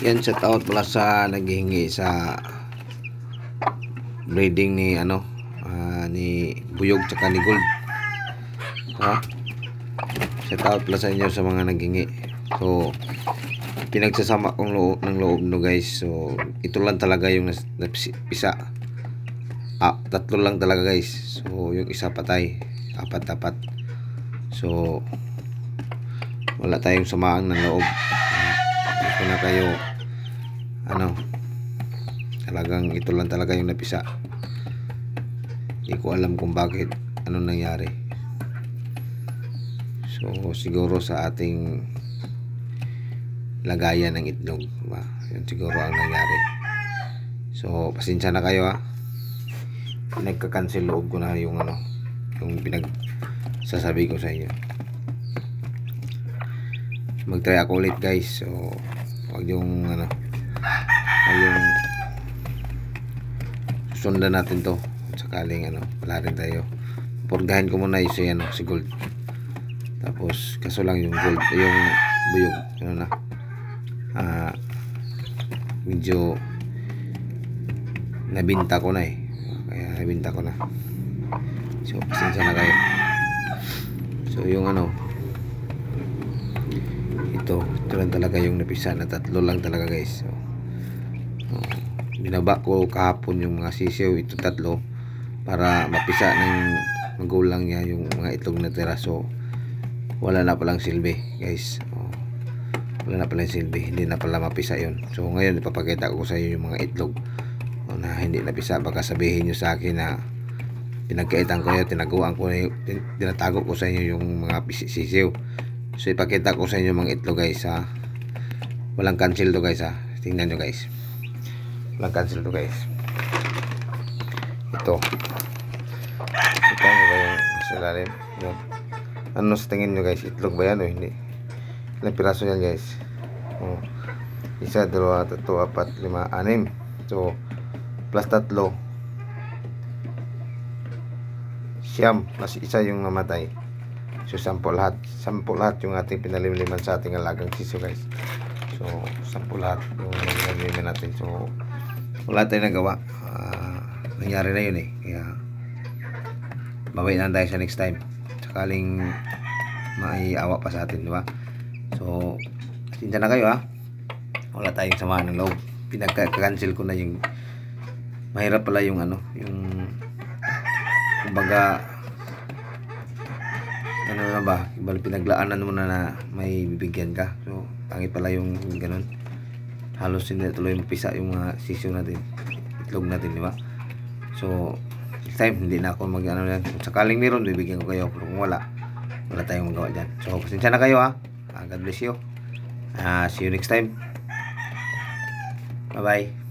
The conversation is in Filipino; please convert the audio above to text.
Yan, shout out pala sa naghihingi sa breeding ni ni Buyog tsaka ni Gold. Ha? Shout out pala sa inyo sa mga naghingi. So pinagsasama kong ng loob no guys. So ito lang talaga yung napisa. Tatlo lang talaga guys. So yung isa patay, apat. So wala tayong samaang ng loob. Ito na kayo talagang ito lang talaga yung napisa. Hindi ko alam kung bakit nangyari. So siguro sa ating lagayan ng itlog, diba? Yun siguro ang nangyari. So pasensya na kayo ha. Nagka-cancel loob ko na yung yung pinagsasabi ko sa inyo. Mag-try ako ulit guys. So wag yung sundan natin to sakaling wala rin tayo. Purgahin ko muna si Gold. Tapos kaso lang yung Gold, yung Buyog medyo nabinta ko na kaya nabinta ko na. So pasensya na kayo. So yung ito lang talaga yung napisa na tatlo lang talaga guys. So binaba ko kahapon yung mga sisiw, ito tatlo, para mapisa ng magulang niya yung mga itlog na tira. So wala na palang silbi guys. Wala na palang silbi, hindi na pala mapisa yun. So ngayon ipapakita ko sa inyo yung mga itlog na hindi napisa. Baka sabihin nyo sa akin na pinagkaitan ko yun, tinaguan ko na tinatago ko sa inyo yung mga sisiw. So ipakita ko sa inyo mga itlog guys ha. Walang cancel to guys ha. Tingnan nyo guys, walang cancel to guys. Ito ba yung silalim yun? Sa tingin nyo guys, itlog ba yan o hindi? Ilang piraso yan guys? Isa, dalawa, tatlo, apat, lima, anim. So plus tatlo, siyam, mas isa yung namatay. So sampo lahat yung ating pinalimliman sa ating alagang sisiw guys. So sampo lahat yung pinalimliman natin. So wala tayong nagawa. Nangyari na yun kaya babay na tayo sa next time sakaling maiawa pa sa atin, diba? So pasensya na kayo ha. Wala tayong samahan ng loob. Pinagka-cancel ko na yung mahirap pala yung yung kumbaga na ba, pinaglaanan mo na may bibigyan ka. So pangit pala yung ganun. Halos hindi tuloy mapisa yung mga sisiw natin, itlog natin, diba? So next time hindi na ako yan. Kung sakaling meron, bibigyan ko kayo. Pero kung wala tayong magawa dyan. So pasensya na kayo ha. God bless you. See you next time. Bye bye.